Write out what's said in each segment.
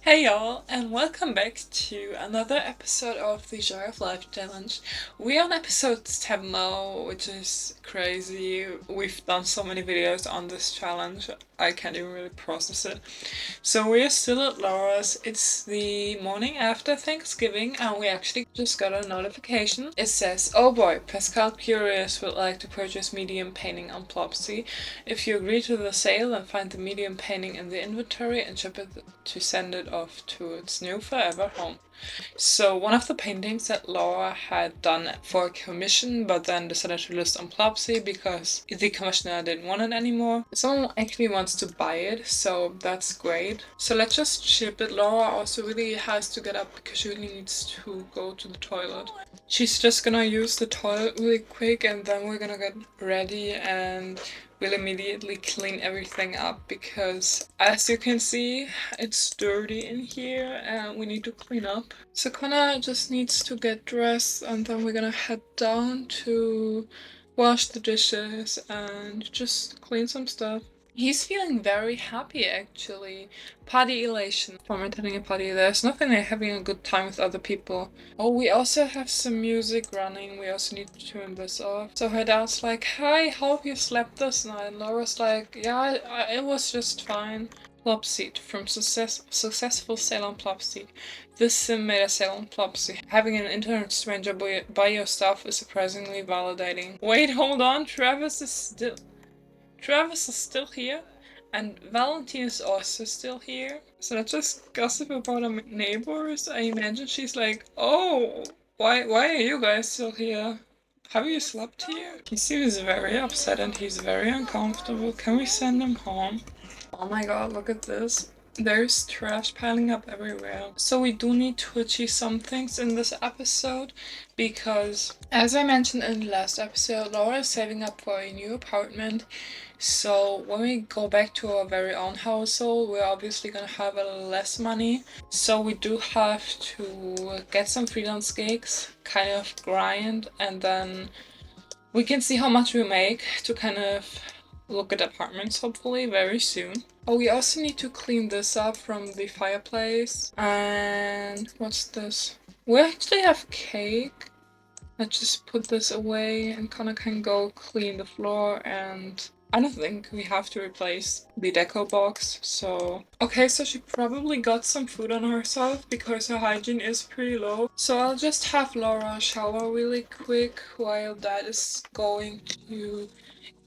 Hey y'all, and welcome back to another episode of the Joy of Life challenge. We're on episode 7 now, which is crazy. We've done so many videos on this challenge, I can't even really process it. So we're still at Laura's. It's the morning after Thanksgiving, and we actually just got a notification. It says, "Oh boy, Pascal Curious would like to purchase medium painting on Plopsy. If you agree to the sale, then find the medium painting in the inventory and ship it to send it off to its new forever home." So one of the paintings that Laura had done for a commission, but then decided to list on Plopsy because the commissioner didn't want it anymore. Someone actually wants to buy it, so that's great. So let's just ship it. Laura also really has to get up because she really needs to go to the toilet. She's just gonna use the toilet really quick and then we're gonna get ready and we'll immediately clean everything up because as you can see it's dirty in here and we need to clean up. So Connor just needs to get dressed and then we're gonna head down to wash the dishes and just clean some stuff. He's feeling very happy actually. Party elation from attending a party. There's nothing like having a good time with other people. Oh, we also have some music running. We also need to turn this off. So her dad's like, "Hi, hope you slept this night." And Laura's like, "Yeah, it was just fine." Plopseed from Successful Sale on Plopseed. This sim made a sale on Plopsy. Having an internet stranger buy your stuff is surprisingly validating. Wait, hold on. Travis is still here, and Valentine is also still here. So let's just gossip about our neighbors. I imagine she's like, "Oh, why are you guys still here? Have you slept here?" He seems very upset and he's very uncomfortable. Can we send him home? Oh my god, look at this. There's trash piling up everywhere. So we do need to achieve some things in this episode because, as I mentioned in the last episode, Laura is saving up for a new apartment. So when we go back to our very own household, we're obviously gonna have a little less money. So we do have to get some freelance gigs, kind of grind, and then we can see how much we make to kind of look at apartments hopefully very soon. Oh, we also need to clean this up from the fireplace. And what's this? We actually have cake. Let's just put this away and Connor can go clean the floor, and I don't think we have to replace the deco box, so... Okay, so she probably got some food on herself because her hygiene is pretty low. So I'll just have Laura shower really quick while Dad is going to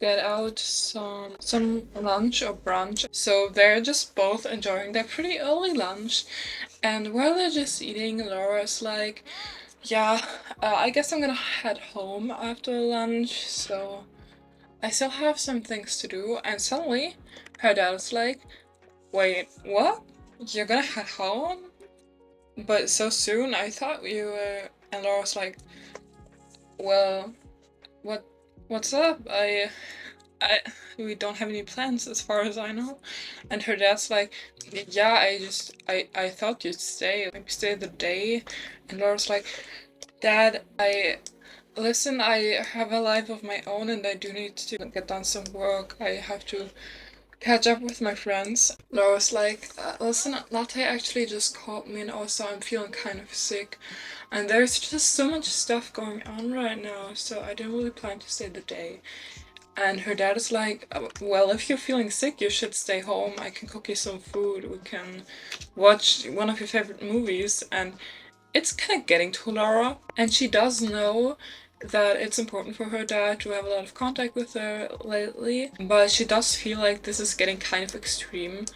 get out some lunch or brunch. So they're just both enjoying their pretty early lunch, and while they're just eating, Laura's like, "Yeah, I guess I'm gonna head home after lunch, so I still have some things to do." And suddenly her dad's like, "Wait, what? You're gonna head home? But so soon? I thought you were..." And Laura's like, "Well, what's up? I we don't have any plans as far as I know." And her dad's like, "Yeah, I thought you'd stay, maybe stay the day." And Laura's like, "Dad, listen, I have a life of my own and I do need to get done some work. I have to catch up with my friends." Laura's like, "Listen, Latte actually just called me and also I'm feeling kind of sick. And there's just so much stuff going on right now, so I didn't really plan to stay the day." And her dad is like, "Well, if you're feeling sick, you should stay home. I can cook you some food. We can watch one of your favorite movies." And it's kind of getting to Laura. And she does know that it's important for her dad to have a lot of contact with her lately. But she does feel like this is getting kind of extreme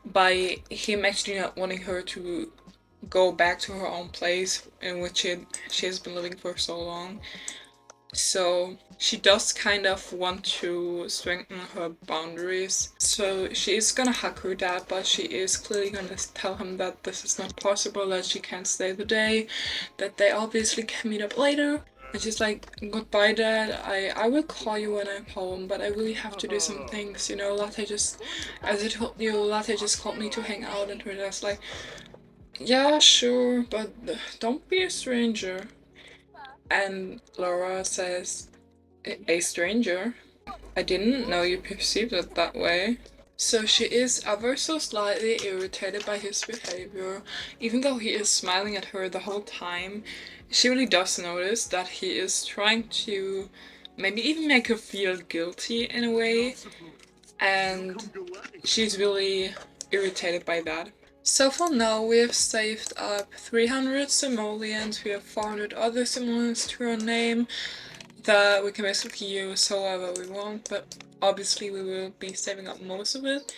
by him actually not wanting her to go back to her own place in which she has been living for so long. So she does kind of want to strengthen her boundaries. So she is gonna hug her dad, but she is clearly gonna tell him that this is not possible, that she can't stay the day, that they obviously can meet up later. And she's like, "Goodbye, Dad. I will call you when I'm home, but I really have to do some things. You know, Latte just, as I told you, Latte just called me to hang out." And her dad's like, "Yeah, sure, but don't be a stranger." And Laura says, "A stranger? I didn't know you perceived it that way." So she is ever so slightly irritated by his behavior. Even though he is smiling at her the whole time, she really does notice that he is trying to maybe even make her feel guilty in a way, and she's really irritated by that. So for now we have saved up 300 simoleons, we have 400 other simoleons to our name that we can basically use however we want, but obviously we will be saving up most of it.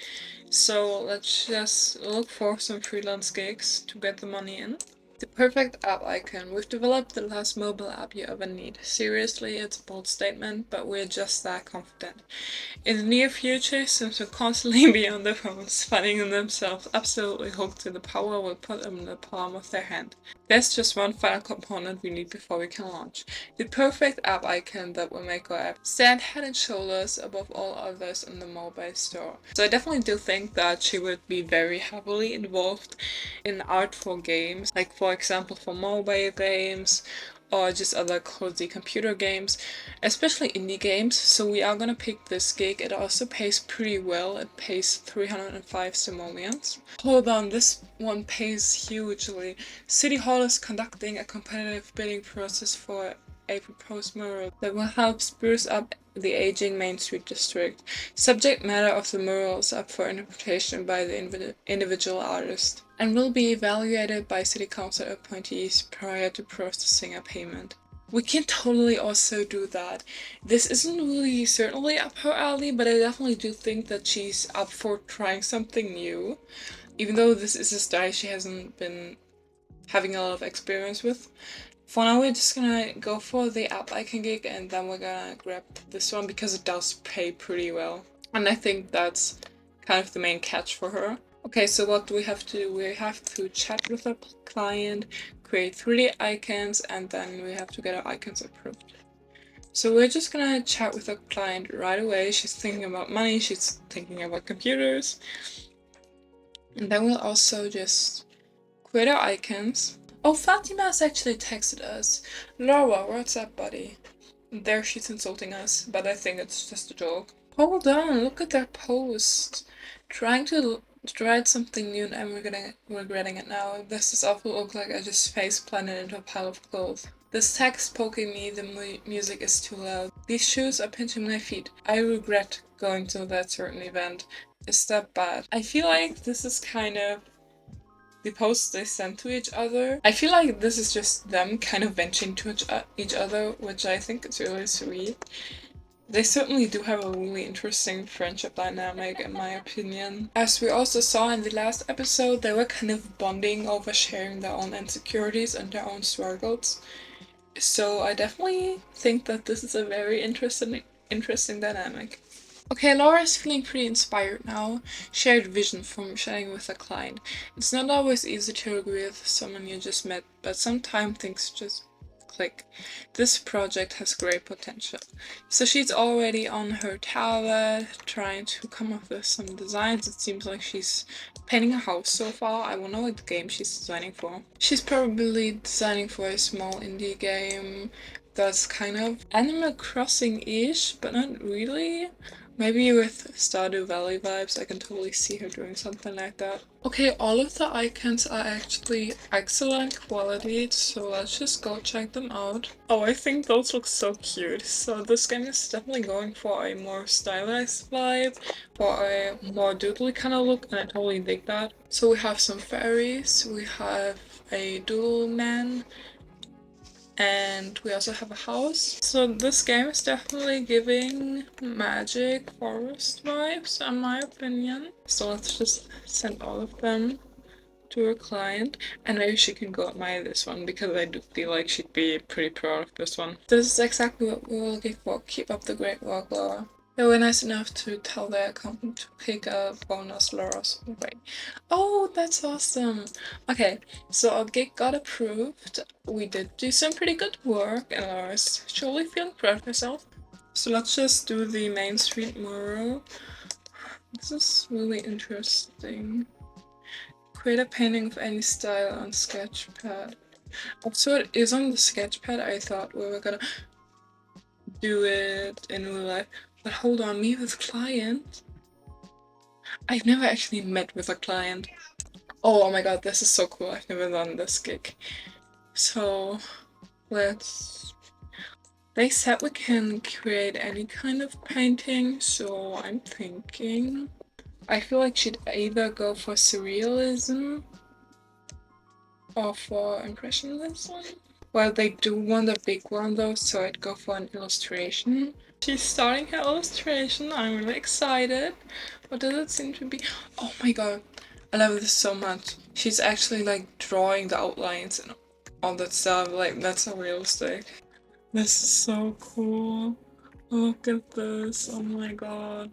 So let's just look for some freelance gigs to get the money in. The perfect app icon. We've developed the last mobile app you ever need. Seriously, it's a bold statement, but we're just that confident. In the near future, Sims will constantly be on their phones, finding themselves absolutely hooked to the power we'll put them in the palm of their hand. There's just one final component we need before we can launch. The perfect app icon that will make our app stand head and shoulders above all others in the mobile store. So I definitely do think that she would be very heavily involved in art for games, like for example for mobile games or just other cozy computer games, especially indie games. So we are gonna pick this gig. It also pays pretty well. It pays 305 simoleons. Hold on, this one pays hugely. City Hall is conducting a competitive bidding process for a proposed mural that will help spruce up the aging Main Street district. Subject matter of the mural is up for interpretation by the individual artist and will be evaluated by city council appointees prior to processing a payment. We can totally also do that. This isn't really certainly up her alley, but I definitely do think that she's up for trying something new, even though this is a style she hasn't been having a lot of experience with. For now, we're just gonna go for the app icon gig, and then we're gonna grab this one because it does pay pretty well. And I think that's kind of the main catch for her. Okay, so what do we have to do? We have to chat with our client, create 3D icons, and then we have to get our icons approved. So we're just gonna chat with our client right away. She's thinking about money, she's thinking about computers. And then we'll also just create our icons. Oh, Fatima has actually texted us. Laura, what's up, buddy? There she's insulting us, but I think it's just a joke. Hold on, look at that post. Trying to write something new and I'm regretting it now. This does awful look like I just face planted into a pile of clothes. This text poking me, the music is too loud. These shoes are pinching my feet. I regret going to that certain event. Is that bad? I feel like this is kind of the posts they send to each other. I feel like this is just them kind of venting to each other, which I think is really sweet. They certainly do have a really interesting friendship dynamic, in my opinion. As we also saw in the last episode, they were kind of bonding over sharing their own insecurities and their own struggles. So I definitely think that this is a very interesting dynamic. Okay, Laura's feeling pretty inspired now. Shared vision from chatting with a client. It's not always easy to agree with someone you just met, but sometimes things just click. This project has great potential. So she's already on her tablet, trying to come up with some designs. It seems like she's painting a house so far. I wonder what game she's designing for. She's probably designing for a small indie game that's kind of Animal Crossing-ish, but not really. Maybe with Stardew Valley vibes, I can totally see her doing something like that. Okay, all of the icons are actually excellent quality, so let's just go check them out. Oh, I think those look so cute. So this game is definitely going for a more stylized vibe, for a more doodly kind of look, and I totally dig that. So we have some fairies, we have a doodle man, and we also have a house. So this game is definitely giving magic forest vibes in my opinion. So let's just send all of them to her client, and maybe she can go admire this one because I do feel like she'd be pretty proud of this one. This is exactly what we were looking for. Keep up the great work, Laura. They were nice enough to tell their accountant to pick a bonus Laura's way. Oh, that's awesome. Okay, so our gig got approved. We did do some pretty good work, and Laura's surely feeling proud of herself. So let's just do the Main Street mural. This is really interesting. Create a painting of any style on Sketchpad. Also, it is on the Sketchpad. I thought we were gonna do it in real life. But hold on, me with client? I've never actually met with a client. Oh my god, this is so cool. I've never done this gig. So let's. They said we can create any kind of painting, so I'm thinking. I feel like she'd either go for surrealism or for impressionism. Well, they do want a big one though, so I'd go for an illustration. She's starting her illustration. I'm really excited. What does it seem to be? Oh my god, I love this so much. She's actually like drawing the outlines and all that stuff. Like, that's so realistic. This is so cool. Look at this. Oh my god.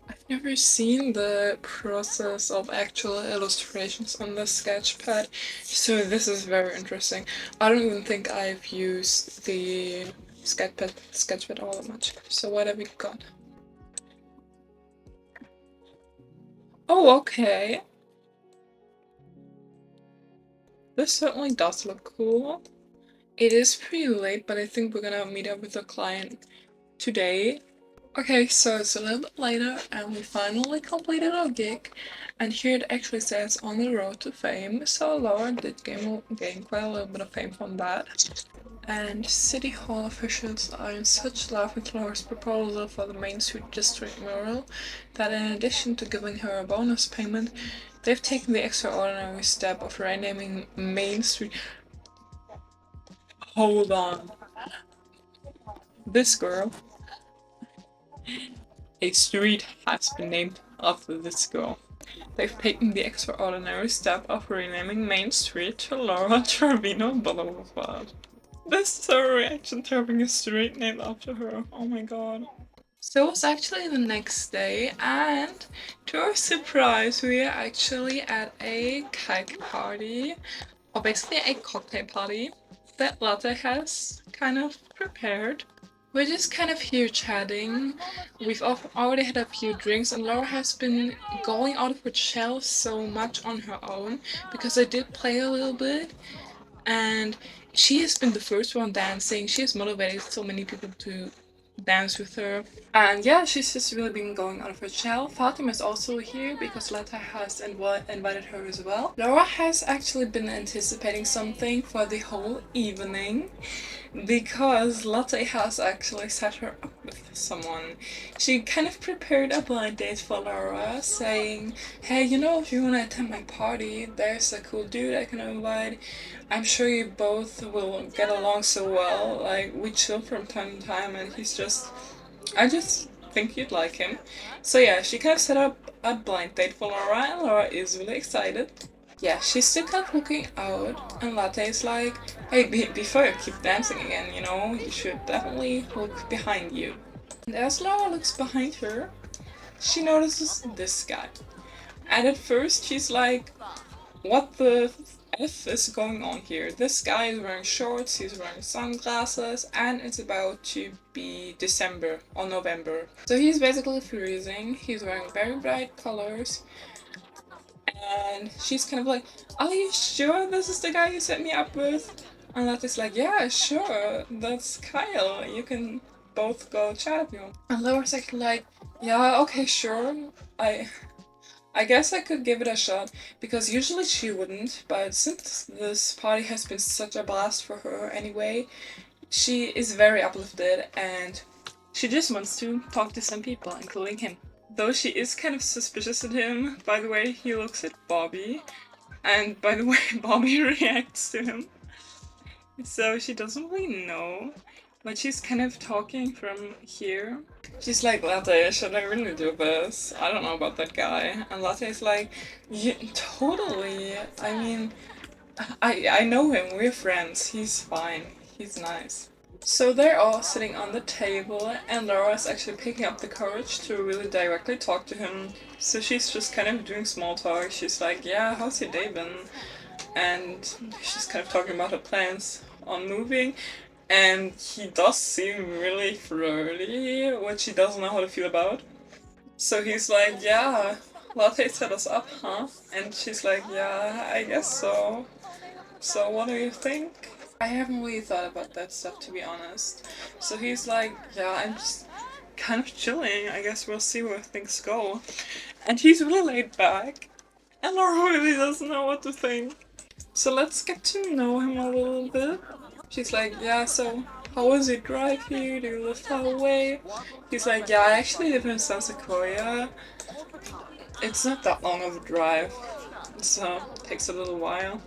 I've never seen the process of actual illustrations on the sketchpad, so this is very interesting. I don't even think I've used the sketchpad all that much. So what have we got? Oh, okay. This certainly does look cool. It is pretty late, but I think we're gonna meet up with the client today. Okay, so it's a little bit later and we finally completed our gig, and here it actually says on the road to fame, so Laura did gain quite a little bit of fame from that. And City Hall officials are in such love with Laura's proposal for the Main Street District mural that in addition to giving her a bonus payment, they've taken the extraordinary step of renaming Main Street. Hold on. This girl. A street has been named after this girl. They've taken the extraordinary step of renaming Main Street to Laura Trevino Boulevard. This is her reaction to having a street named after her. Oh my god. So it was actually the next day, and to our surprise, we are actually at a cake party, or basically a cocktail party, that Latte has kind of prepared. We're just kind of here chatting. We've already had a few drinks, and Laura has been going out of her shell so much on her own because I did play a little bit, and she has been the first one dancing. She has motivated so many people to dance with her. And yeah, she's just really been going out of her shell. Fatima is also here because Lata has invited her as well. Laura has actually been anticipating something for the whole evening because Latte has actually set her up with someone. She kind of prepared a blind date for Laura, saying, hey, you know, if you want to attend my party, there's a cool dude I can invite. I'm sure you both will get along so well. Like, we chill from time to time, and I just think you'd like him. So yeah, she kind of set up a blind date for Laura, and Laura is really excited. Yeah, she's still kind of looking out, and Latte is like, hey, before you keep dancing again, you know, you should definitely look behind you. And as Laura looks behind her, she notices this guy. And at first she's like, what the F is going on here? This guy is wearing shorts, he's wearing sunglasses, and it's about to be December or November. So he's basically freezing, he's wearing very bright colors, and she's kind of like, are you sure this is the guy you set me up with? And Latte's like, yeah, sure, that's Kyle, you can both go chat with him. And Laura's actually like, yeah, okay, sure, I guess I could give it a shot, because usually she wouldn't, but since this party has been such a blast for her anyway, she is very uplifted and she just wants to talk to some people, including him. Though she is kind of suspicious of him by the way he looks at Bobby, and by the way Bobby reacts to him. So she doesn't really know, but she's kind of talking from here. She's like, Latte, should I really do this? I don't know about that guy. And Latte's like, yeah, totally. I mean, I know him, we're friends, he's fine, he's nice. So they're all sitting on the table, and Laura's actually picking up the courage to really directly talk to him. So she's just kind of doing small talk. She's like, yeah, how's your day been? And she's kind of talking about her plans on moving. And he does seem really flirty, which he doesn't know how to feel about. So he's like, yeah, Latte set us up, huh? And she's like, yeah, I guess so. So what do you think? I haven't really thought about that stuff, to be honest. So he's like, yeah, kind of chilling. I guess we'll see where things go. And he's really laid back. And Laura really doesn't know what to think. So let's get to know him a little bit. She's like, yeah, so how was your drive here? Do you live far away? He's like, yeah, I actually live in South Korea. It's not that long of a drive, so it takes a little while.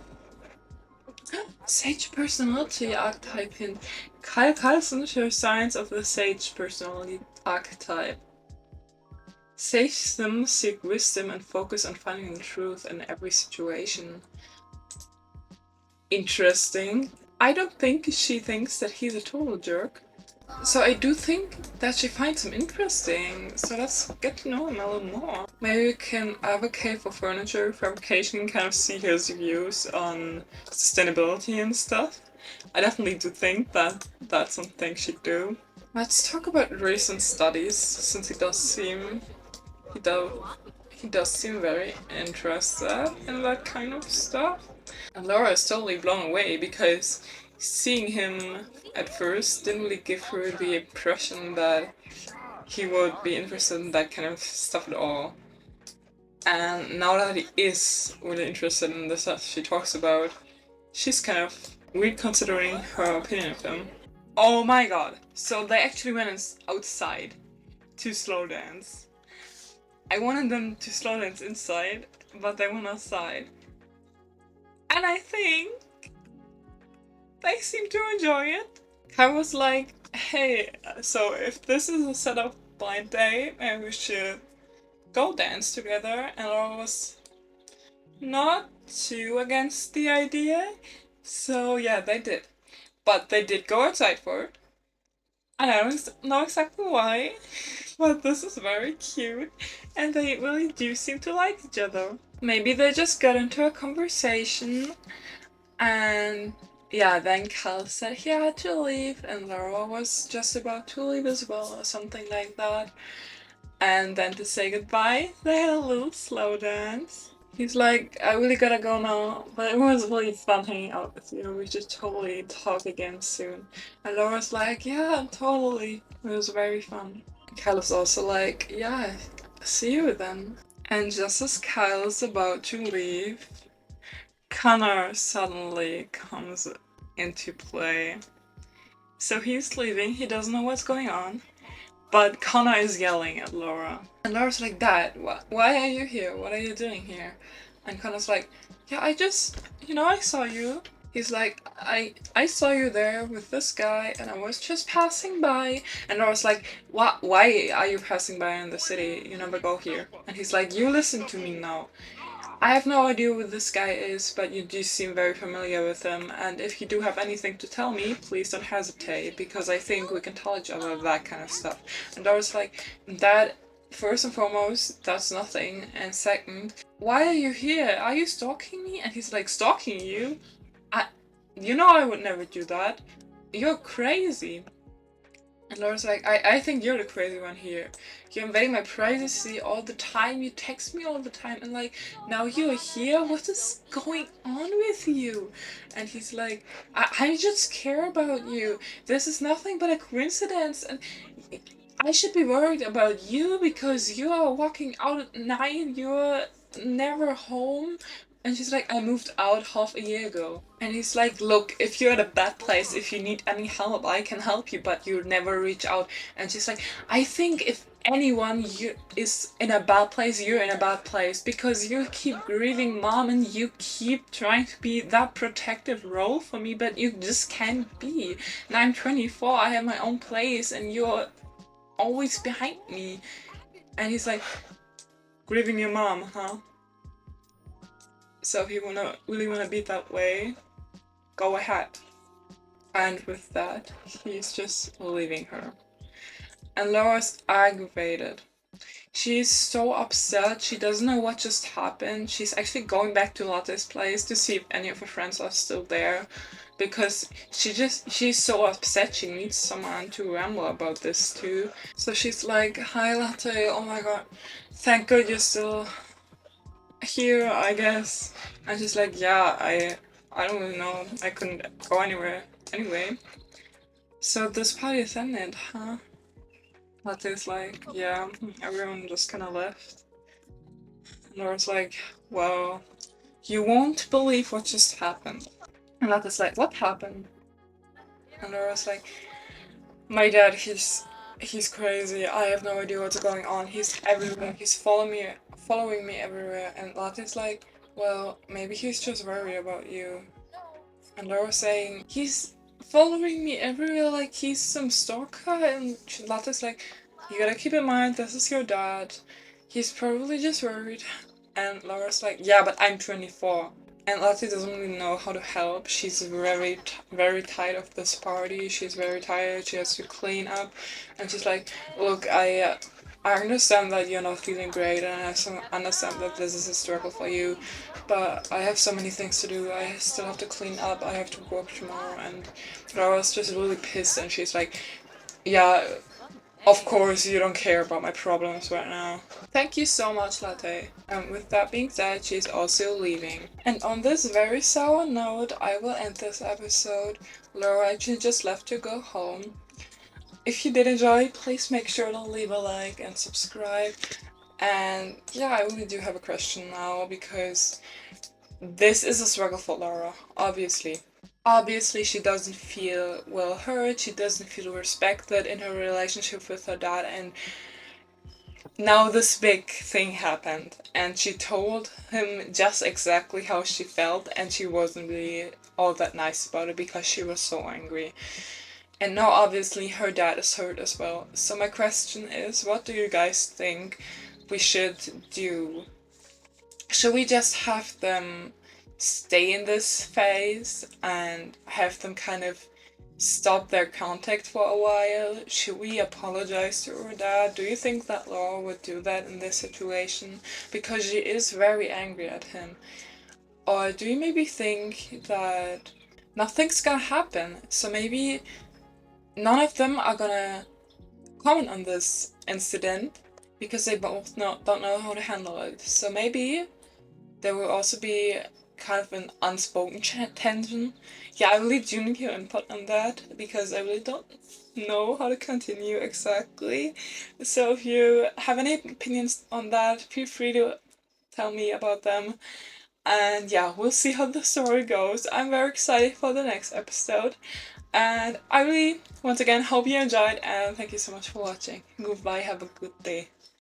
Sage personality archetype hint. Kyle Carlson shows signs of the sage personality archetype. Sage sims seek wisdom and focus on finding the truth in every situation. Interesting. I don't think she thinks that he's a total jerk. So I do think that she finds him interesting, so let's get to know him a little more. Maybe we can advocate for furniture fabrication and kind of see his views on sustainability and stuff. I definitely do think that that's something she'd do. Let's talk about recent studies, since he does seem very interested in that kind of stuff. And Laura is totally blown away because seeing him at first didn't really give her the impression that he would be interested in that kind of stuff at all. And now that he is really interested in the stuff she talks about, she's kind of reconsidering her opinion of him. Oh my god! So they actually went outside to slow dance. I wanted them to slow dance inside, but they went outside. And I think they seem to enjoy it. I was like, hey, so if this is a set up blind date, maybe we should go dance together. And I was not too against the idea. So yeah, they did. But they did go outside for it. And I don't know exactly why, but this is very cute. And they really do seem to like each other. Maybe they just got into a conversation and yeah, then Cal said he had to leave and Laura was just about to leave as well or something like that. And then to say goodbye, they had a little slow dance. He's like, I really gotta go now, but it was really fun hanging out with you. We should totally talk again soon. And Laura's like, yeah, totally. It was very fun. Kyle is also like, yeah, see you then. And just as Kyle is about to leave, Connor suddenly comes into play. So he's leaving, he doesn't know what's going on, but Connor is yelling at Laura. And Laura's like, Dad, why are you here? What are you doing here? And Connor's like, yeah, I just, I saw you. He's like, I saw you there with this guy and I was just passing by. And Laura's like, why are you passing by in the city? You never go here. And he's like, you listen to me now. I have no idea who this guy is, but you do seem very familiar with him, and if you do have anything to tell me, please don't hesitate, because I think we can tell each other that kind of stuff. And Dora's like, that, first and foremost, that's nothing, and second, why are you here? Are you stalking me? And he's like, stalking you? I would never do that. You're crazy. And Laura's like, I think you're the crazy one here. You're invading my privacy all the time, you text me all the time, and like, now you're here? What is going on with you? And he's like, I just care about you. This is nothing but a coincidence, and I should be worried about you because you are walking out at night, you're never home. And she's like, I moved out half a year ago. And he's like, look, if you're at a bad place, if you need any help, I can help you, but you never reach out. And she's like, I think if anyone is in a bad place, you're in a bad place, because you keep grieving mom and you keep trying to be that protective role for me, but you just can't be. And I'm 24, I have my own place, and you're always behind me. And he's like, grieving your mom, huh? So if you really wanna be that way, go ahead. And with that, he's just leaving her. And Laura's aggravated. She's so upset, she doesn't know what just happened. She's actually going back to Latte's place to see if any of her friends are still there. Because she's so upset, she needs someone to ramble about this too. So she's like, hi Latte, oh my god, thank god you're still here, I guess. And she's like, yeah, I don't really know, I couldn't go anywhere anyway. So this party is ended, huh? Latte's like, yeah, everyone just kind of left. And Laura's like, well, you won't believe what just happened. And Latte's like, what happened? And Laura's like, my dad, he's crazy. I have no idea what's going on. He's everywhere. He's following me everywhere. And Latte's like, well, maybe he's just worried about you. And Laura's saying, he's following me everywhere like he's some stalker. And Latte's like, you gotta keep in mind, this is your dad. He's probably just worried. And Laura's like, yeah, but I'm 24. And Latte doesn't really know how to help. She's very tired of this party. She's very tired. She has to clean up. And she's like, look, I understand that you're not feeling great, and I understand that this is a struggle for you, but I have so many things to do. I still have to clean up. I have to work tomorrow. And Laura's just really pissed, and she's like, yeah, of course, you don't care about my problems right now. Thank you so much, Latte. And with that being said, she's also leaving. And on this very sour note, I will end this episode. Laura actually just left to go home. If you did enjoy, please make sure to leave a like and subscribe. And yeah, I really do have a question now, because this is a struggle for Laura, obviously. Obviously, she doesn't feel well heard, she doesn't feel respected in her relationship with her dad, and now this big thing happened, and she told him just exactly how she felt, and she wasn't really all that nice about it because she was so angry. And now obviously her dad is hurt as well. So my question is, what do you guys think we should do? Should we just have them stay in this phase and have them kind of stop their contact for a while? Should we apologize to her dad? Do you think that Laura would do that in this situation? Because she is very angry at him. Or do you maybe think that nothing's gonna happen? So maybe none of them are gonna comment on this incident because they both don't know how to handle it. So maybe there will also be kind of an unspoken tension. Yeah, I really do need your input on that because I really don't know how to continue exactly. So if you have any opinions on that, feel free to tell me about them. And yeah, we'll see how the story goes. I'm very excited for the next episode. And I really, once again, hope you enjoyed, and thank you so much for watching. Goodbye, have a good day.